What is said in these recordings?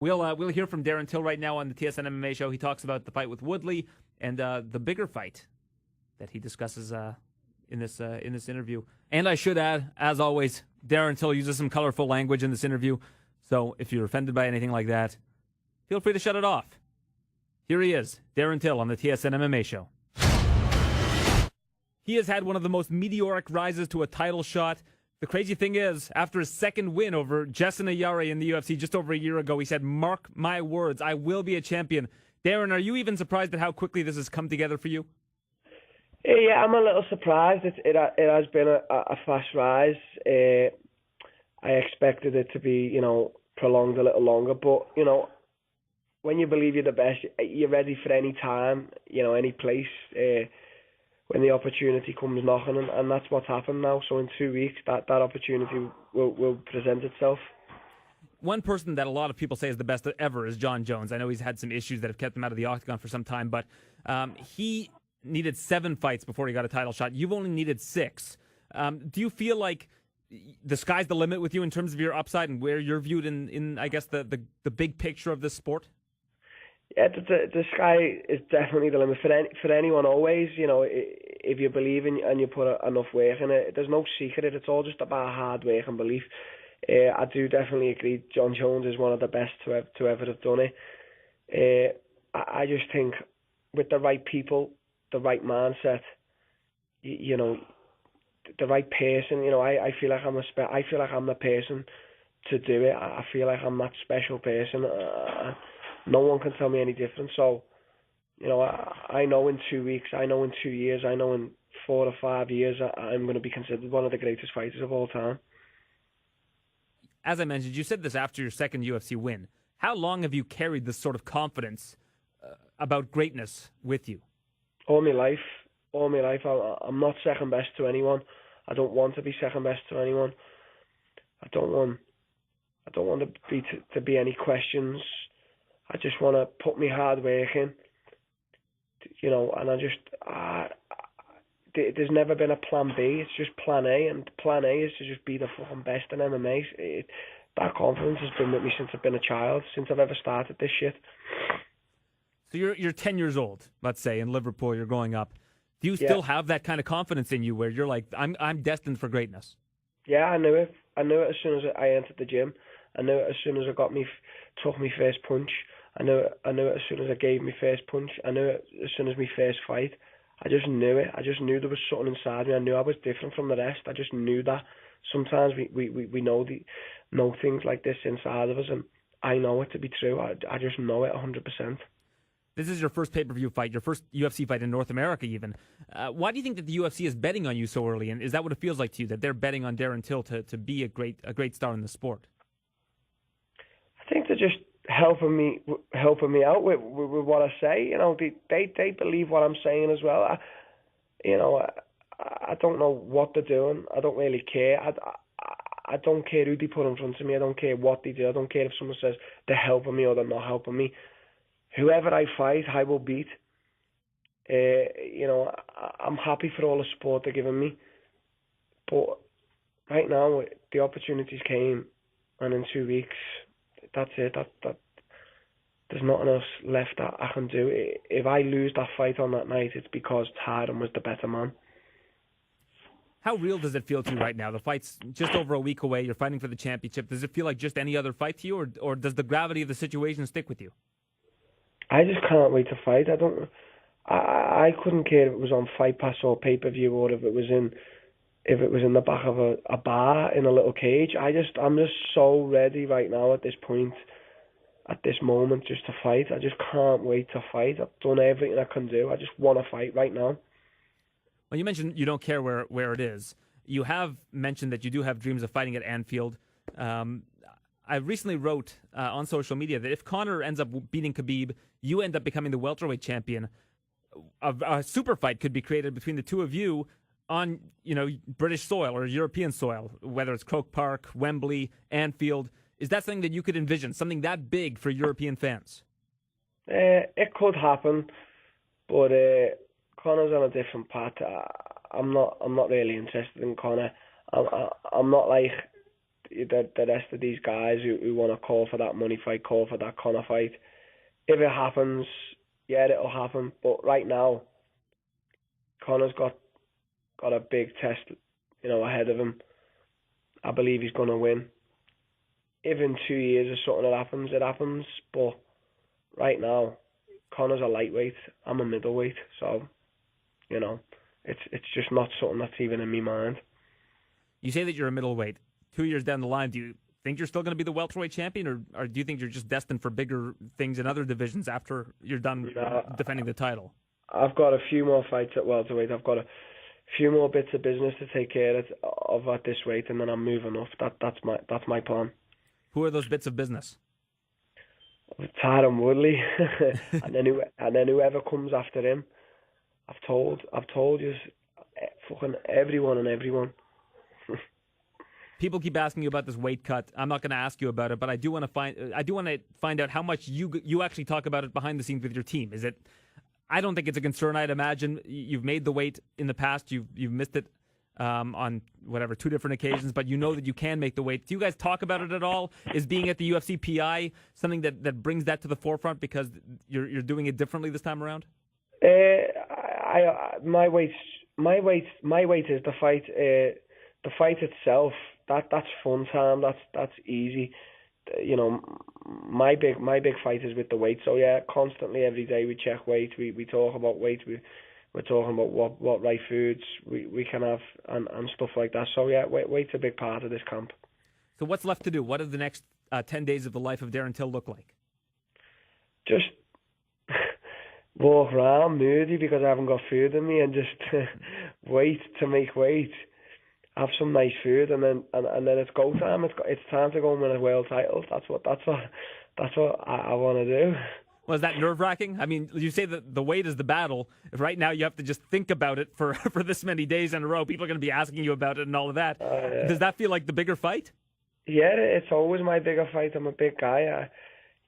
We'll hear from Darren Till right now on the TSN MMA show. He talks about the fight with Woodley and the bigger fight that he discusses in this interview. And I should add, as always, Darren Till uses some colorful language in this interview. So if you're offended by anything like that, feel free to shut it off. Here he is, Darren Till on the TSN MMA show. He has had one of the most meteoric rises to a title shot. The crazy thing is, after his second win over Jason Ayare in the UFC just over a year ago, he said, "Mark my words, I will be a champion." Darren, are you even surprised at how quickly this has come together for you? Yeah, I'm a little surprised. It has been a fast rise. I expected it to be, prolonged a little longer. But, when you believe you're the best, you're ready for any time, any place. When the opportunity comes knocking, and that's what's happened now. So in 2 weeks, that opportunity will present itself. One person that a lot of people say is the best ever is John Jones. I know he's had some issues that have kept him out of the octagon for some time, but he needed 7 fights before he got a title shot. You've only needed 6. Do you feel like the sky's the limit with you in terms of your upside and where you're viewed in I guess, the big picture of this sport? Yeah, the sky is definitely the limit for anyone always. If you believe in and you put enough work in it, there's no secret. It's all just about hard work and belief. I do definitely agree. John Jones is one of the best to ever have done it. I just think with the right people, the right mindset, the right person. I feel like I'm the person to do it. I feel like I'm that special person. No one can tell me any different. So, I know in 2 weeks, I know in 2 years, I know in 4 or 5 years, I'm going to be considered one of the greatest fighters of all time. As I mentioned, you said this after your second UFC win. How long have you carried this sort of confidence about greatness with you? All my life. I'm not second best to anyone. I don't want to be second best to anyone. I don't want to be any questions. I just want to put my hard work in, and there's never been a plan B. It's just plan A, and plan A is to just be the fucking best in MMA. That confidence has been with me since I've been a child, since I've ever started this shit. So you're 10 years old, let's say, in Liverpool, you're growing up. Do you still have that kind of confidence in you where you're like, I'm destined for greatness? Yeah, I knew it. I knew it as soon as I entered the gym. I knew it as soon as I took my first punch. I knew it as soon as I gave my first punch. I knew it as soon as my first fight. I just knew it. I just knew there was something inside me. I knew I was different from the rest. I just knew that. Sometimes we know things like this inside of us, and I know it to be true. I just know it 100%. This is your first pay-per-view fight, your first UFC fight in North America even. Why do you think that the UFC is betting on you so early? And is that what it feels like to you, that they're betting on Darren Till to be a great star in the sport? I think they're just helping me out with what I say. They believe what I'm saying as well. I don't know what they're doing. I don't really care. I don't care who they put in front of me. I don't care what they do. I don't care if someone says they're helping me or they're not helping me. Whoever I fight, I will beat. I'm happy for all the support they're giving me. But right now, the opportunities came, and in 2 weeks, that's it. There's nothing else left that I can do. If I lose that fight on that night, it's because Darren was the better man. How real does it feel to you right now? The fight's just over a week away. You're fighting for the championship. Does it feel like just any other fight to you, or does the gravity of the situation stick with you? I just can't wait to fight. I couldn't care if it was on Fight Pass or pay-per-view, or if it was in the back of a bar in a little cage. I'm just so ready right now at this point, at this moment, just to fight. I just can't wait to fight. I've done everything I can do. I just want to fight right now. Well, you mentioned you don't care where it is. You have mentioned that you do have dreams of fighting at Anfield. I recently wrote on social media that if Conor ends up beating Khabib, you end up becoming the welterweight champion. A super fight could be created between the two of you on, British soil or European soil, whether it's Croke Park, Wembley, Anfield. Is that something that you could envision, something that big for European fans? It could happen, but Conor's on a different path. I'm not really interested in Conor. I'm not like, the rest of these guys who want to call for that money fight, call for that Conor fight. If it happens, yeah, it'll happen. But right now, Conor's got a big test, ahead of him. I believe he's going to win. If in 2 years or something that happens, it happens. But right now, Conor's a lightweight. I'm a middleweight. So, it's just not something that's even in my mind. You say that you're a middleweight. 2 years down the line, do you think you're still going to be the welterweight champion, or do you think you're just destined for bigger things in other divisions after you're done defending the title? I've got a few more fights at welterweight. I've got a few more bits of business to take care of at this weight, and then I'm moving up. That's my plan. Who are those bits of business? Darren Woodley, and then whoever comes after him. I've told you, fucking everyone. People keep asking you about this weight cut. I'm not going to ask you about it, but I do want to find out how much you actually talk about it behind the scenes with your team. Is it? I don't think it's a concern. I'd imagine you've made the weight in the past. You've missed it on 2 different occasions, but you know that you can make the weight. Do you guys talk about it at all? Is being at the UFC PI something that brings that to the forefront because you're doing it differently this time around? My weight is the fight. The fight itself, that's fun time. That's easy. My big fight is with the weight. So yeah, constantly every day we check weight. We talk about weight. We're talking about what right foods we can have and stuff like that. So yeah, weight's a big part of this camp. So what's left to do? What does the next 10 days of the life of Darren Till look like? Just walk around moody because I haven't got food in me, and just wait to make weight. Have some nice food, and then it's go time. It's time to go and win a world title. That's what I want to do. Was that nerve-wracking? I mean, you say that the weight is the battle. If right now you have to just think about it for this many days in a row, people are going to be asking you about it and all of that. Yeah. Does that feel like the bigger fight? Yeah, it's always my bigger fight. I'm a big guy.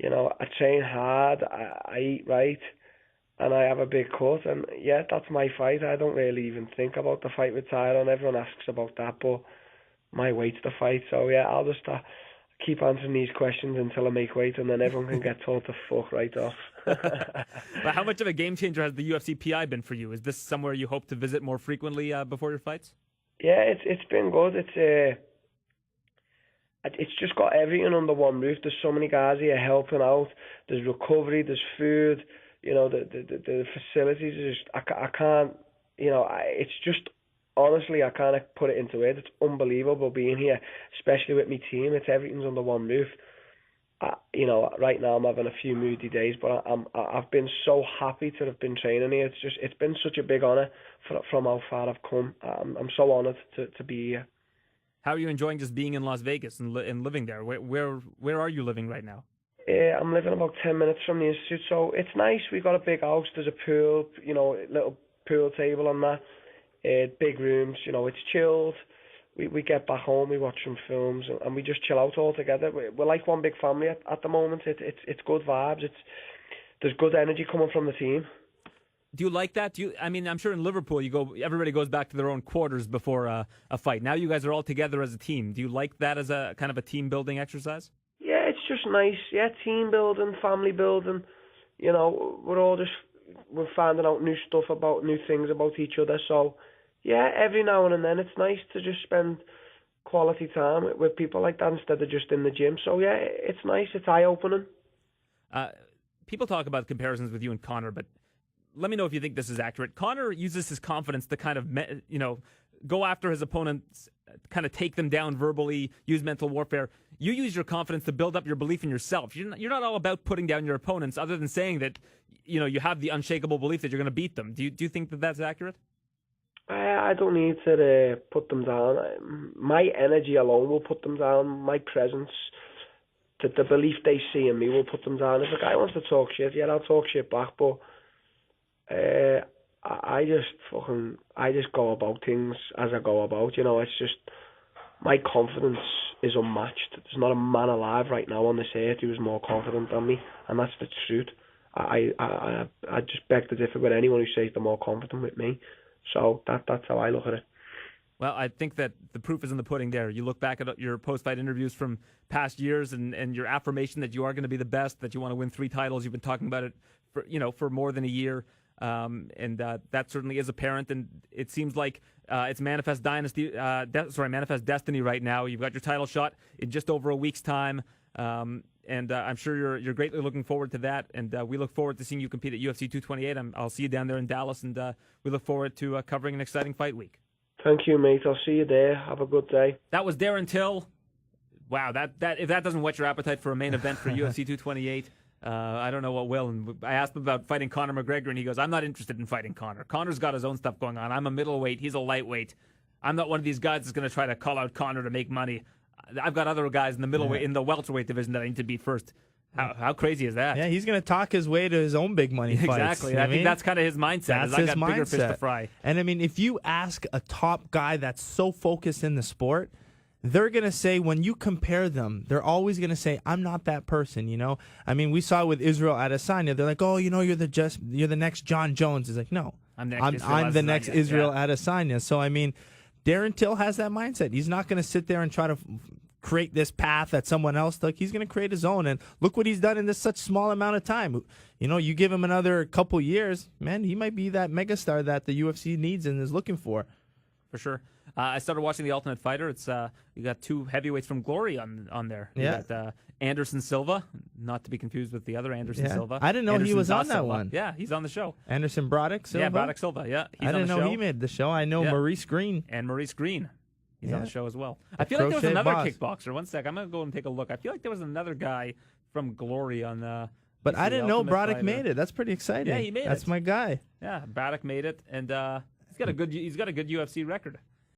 I train hard. I eat right. And I have a big cut, and yeah, that's my fight. I don't really even think about the fight with Tyrone. Everyone asks about that, but my weight's the fight. So yeah, I'll just keep answering these questions until I make weight, and then everyone can get told to fuck right off. Well, how much of a game changer has the UFC PI been for you? Is this somewhere you hope to visit more frequently before your fights? Yeah, it's been good. It's just got everything under one roof. There's so many guys here helping out. There's recovery. There's food. The facilities is just, I can't, it's just, honestly, I can't put it into words. It's unbelievable being here, especially with my team. Everything's under one roof. Right now I'm having a few moody days, but I've been so happy to have been training here. It's been such a big honour from how far I've come. I'm so honoured to be here. How are you enjoying just being in Las Vegas and living there? Where are you living right now? I'm living about 10 minutes from the institute, so it's nice. We got a big house. There's a pool, little pool table and that. Big rooms, it's chilled. We get back home, we watch some films, and we just chill out all together. We're like one big family at the moment. It's good vibes. There's good energy coming from the team. Do you like that? I'm sure in Liverpool everybody goes back to their own quarters before a fight. Now you guys are all together as a team. Do you like that as a kind of a team building exercise? Yeah, it's just nice. Yeah, team building, family building. We're finding out new stuff new things about each other. So, yeah, every now and then it's nice to just spend quality time with people like that instead of just in the gym. So, yeah, it's nice. It's eye-opening. People talk about comparisons with you and Conor, but let me know if you think this is accurate. Conor uses his confidence to kind of, go after his opponents, kind of take them down verbally, use mental warfare. You use your confidence to build up your belief in yourself. You're not all about putting down your opponents, other than saying that you have the unshakable belief that you're going to beat them. Do you think that that's accurate? I don't need to put them down. My energy alone will put them down. My presence, the belief they see in me will put them down. If a guy wants to talk shit, yeah, I'll talk shit back. But I just go about things as I go about. It's just my confidence is unmatched. There's not a man alive right now on this earth who is more confident than me, and that's the truth. I just beg to differ with anyone who says they're more confident with me. So that's how I look at it. Well, I think that the proof is in the pudding there. You look back at your post-fight interviews from past years and your affirmation that you are going to be the best, that you want to win 3 titles. You've been talking about it for more than a year. And that certainly is apparent. And it seems like it's manifest destiny right now. You've got your title shot in just over a week's time. And I'm sure you're greatly looking forward to that. And we look forward to seeing you compete at UFC 228. I'll see you down there in Dallas. And we look forward to covering an exciting fight week. Thank you, mate. I'll see you there. Have a good day. That was Darren Till. Wow, that if that doesn't whet your appetite for a main event for UFC 228, I don't know what will. And I asked him about fighting Conor McGregor, and he goes, I'm not interested in fighting Conor. Conor's got his own stuff going on. I'm a middleweight. He's a lightweight. I'm not one of these guys that's going to try to call out Conor to make money. I've got other guys in the middleweight, in the welterweight division that I need to beat first. How crazy is that? Yeah, he's going to talk his way to his own big money fights. Exactly. I think that's kind of his mindset. That's I his got bigger fish to fry. And I mean, if you ask a top guy that's so focused in the sport, they're going to say, when you compare them, they're always going to say, I'm not that person, you know? I mean, we saw with Israel Adesanya, they're like, oh, you know, you're the next John Jones. He's like, no, I'm the next Israel Adesanya. So, I mean, Darren Till has that mindset. He's not going to sit there and try to create this path that someone else took. He's going to create his own, and look what he's done in this such small amount of time. You know, you give him another couple years, man, he might be that megastar that the UFC needs and is looking for. For sure. I started watching The Ultimate Fighter. It's you got 2 heavyweights from Glory on there. Yeah. You got Anderson Silva, not to be confused with the other Anderson Silva. I didn't know he was on that Silva. one. Yeah, he's on the show. Anderson Broderick Silva? Yeah, Broderick Silva, yeah. He's I didn't on the know show. he made the show. I know Maurice Green. And Maurice Green. He's on the show as well. I The feel like there was crochet another boss. kickboxer. One sec. I'm going to go and take a look. I feel like there was another guy from Glory on But I didn't know Ultimate Broderick Fighter. made it. That's pretty exciting. Yeah, he made it. That's my guy. Yeah, Braddock made it, and he's got a good UFC record.